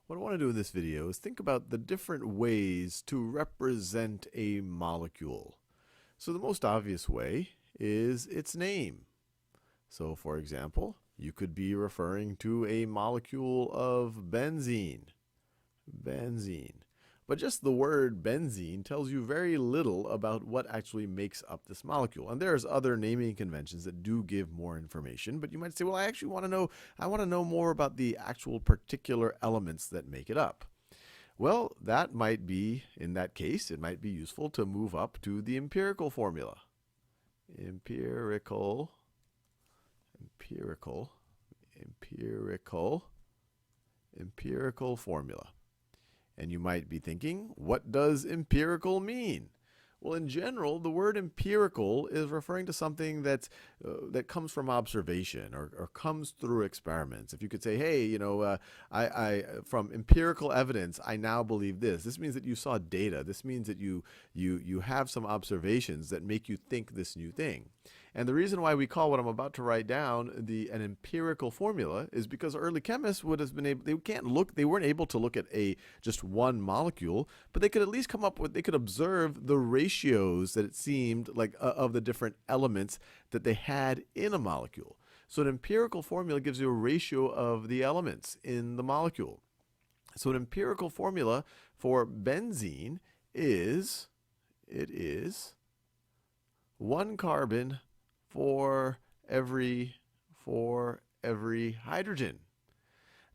What I want to do in this video is think about the different ways to represent a molecule. So the most obvious way is its name. So for example, you could be referring to a molecule of benzene. Benzene. But just the word benzene tells you very little about what actually makes up this molecule. And there's other naming conventions that do give more information, but you might say, well, I actually want to know more about the actual particular elements that make it up. Well, that might be, in that case, it might be useful to move up to the empirical formula. Empirical formula. And you might be thinking, what does empirical mean? Well, in general, the word empirical is referring to something that comes from observation or comes through experiments. If you could say, hey, from empirical evidence, I now believe this. This means that you saw data. This means that you have some observations that make you think this new thing. And the reason why we call what I'm about to write down an empirical formula is because early chemists would have been able, they weren't able to look at just one molecule, but they could at least come up with, they could observe the ratios that it seemed like of the different elements that they had in a molecule. So an empirical formula gives you a ratio of the elements in the molecule. So an empirical formula for benzene is, it is 1 carbon for every hydrogen.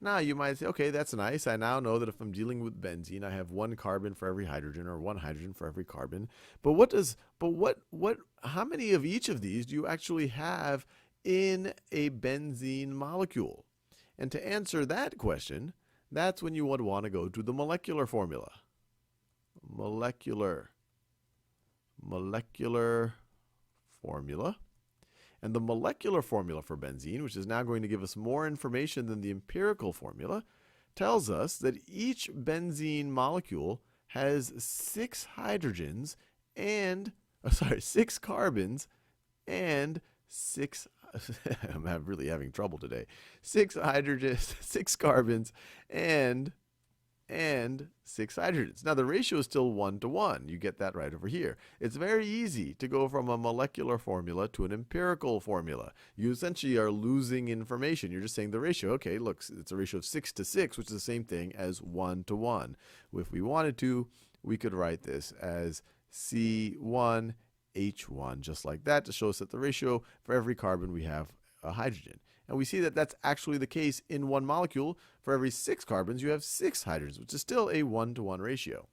Now you might say, okay, that's nice. I now know that if I'm dealing with benzene, I have 1 carbon for every hydrogen or 1 hydrogen for every carbon. But how many of each of these do you actually have in a benzene molecule? And to answer that question, that's when you would want to go to the molecular formula. Molecular formula. And the molecular formula for benzene, which is now going to give us more information than the empirical formula, tells us that each benzene molecule has 6 hydrogens and, 6 carbons and 6, I'm really having trouble today, 6 hydrogens, 6 carbons and 6 hydrogens. Now the ratio is still 1 to 1. You get that right over here. It's very easy to go from a molecular formula to an empirical formula. You essentially are losing information. You're just saying the ratio. Okay, look, it's a ratio of 6 to 6, which is the same thing as 1 to 1. If we wanted to, we could write this as C1H1, just like that, to show us that the ratio for every carbon we have a hydrogen. And we see that that's actually the case in one molecule. For every 6 carbons, you have 6 hydrogens, which is still a 1 to 1 ratio.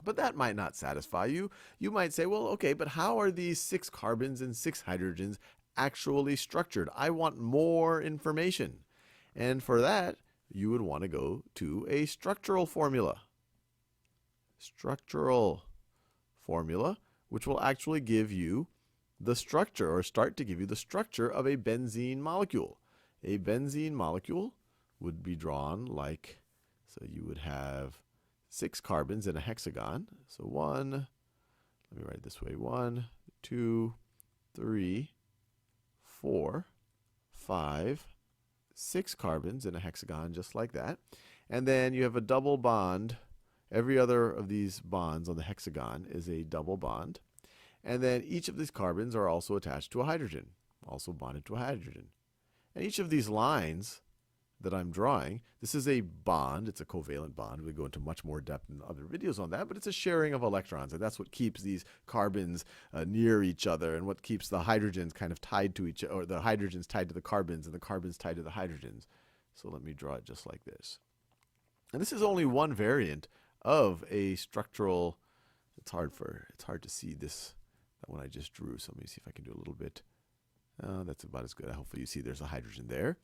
But that might not satisfy you. You might say, well, okay, but how are these 6 carbons and 6 hydrogens actually structured? I want more information. And for that, you would want to go to a structural formula. Structural formula, which will actually give you the structure, or start to give you the structure of a benzene molecule. A benzene molecule would be drawn like, so you would have 6 carbons in a hexagon. So 1, let me write it this way, 1, 2, 3, 4, 5, 6 carbons in a hexagon, just like that. And then you have a double bond. Every other of these bonds on the hexagon is a double bond. And then each of these carbons are also attached to a hydrogen, also bonded to a hydrogen. And each of these lines that I'm drawing, this is a bond. It's a covalent bond. We'll go into much more depth in other videos on that, but it's a sharing of electrons. And that's what keeps these carbons near each other, and what keeps the hydrogens kind of tied to each other, or the hydrogens tied to the carbons and the carbons tied to the hydrogens. So let me draw it just like this. And this is only one variant of a structural, it's hard to see this, that one I just drew. So let me see if I can do a little bit. That's about as good. Hopefully you see there's a hydrogen there,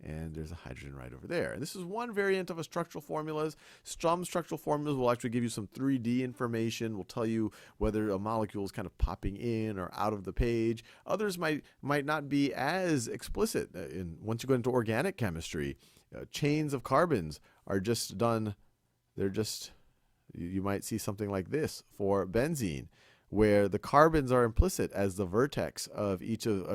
and there's a hydrogen right over there. And this is one variant of a structural formulas. Some structural formulas will actually give you some 3D information, will tell you whether a molecule is kind of popping in or out of the page. Others might not be as explicit. Once you go into organic chemistry, chains of carbons are just done, you might see something like this for benzene, where the carbons are implicit as the vertex of each of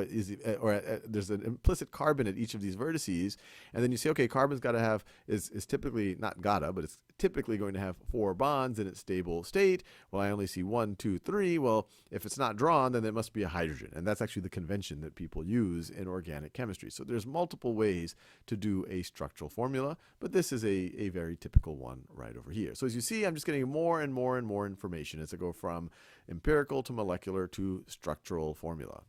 there's an implicit carbon at each of these vertices, and then you say, okay, carbon's got to have is typically not gotta, but it's typically going to have 4 bonds in its stable state. Well, I only see 1, 2, 3. Well, if it's not drawn, then it must be a hydrogen, and that's actually the convention that people use in organic chemistry. So there's multiple ways to do a structural formula, but this is a very typical one right over here. So as you see, I'm just getting more and more and more information as I go from empirical to molecular to structural formula.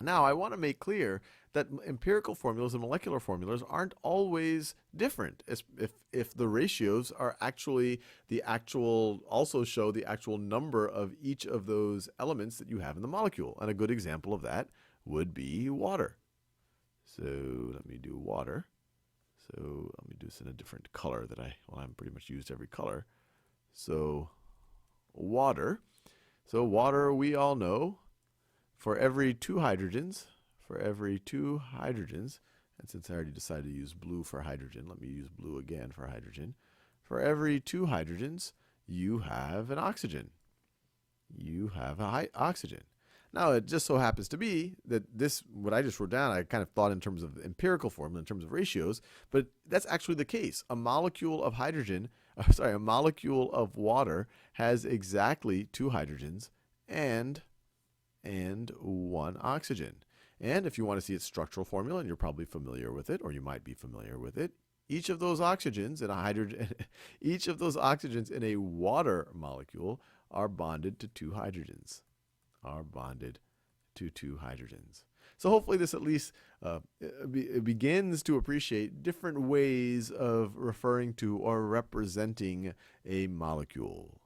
Now, I want to make clear that empirical formulas and molecular formulas aren't always different if the ratios are actually also show the actual number of each of those elements that you have in the molecule. And a good example of that would be water. So let me do water. So let me do this in a different color I'm pretty much used every color. So water. So water, we all know, for every 2 hydrogens, and since I already decided to use blue for hydrogen, let me use blue again for hydrogen. For every 2 hydrogens, you have an oxygen. You have a oxygen. Now, it just so happens to be that what I just wrote down, I kind of thought in terms of empirical formula, in terms of ratios, but that's actually the case. A molecule of a molecule of water has exactly 2 hydrogens and 1 oxygen. And if you want to see its structural formula, and you're probably familiar with it, or you might be familiar with it, each of those oxygens in a water molecule are bonded to 2 hydrogens. So hopefully this at least begins to appreciate different ways of referring to or representing a molecule.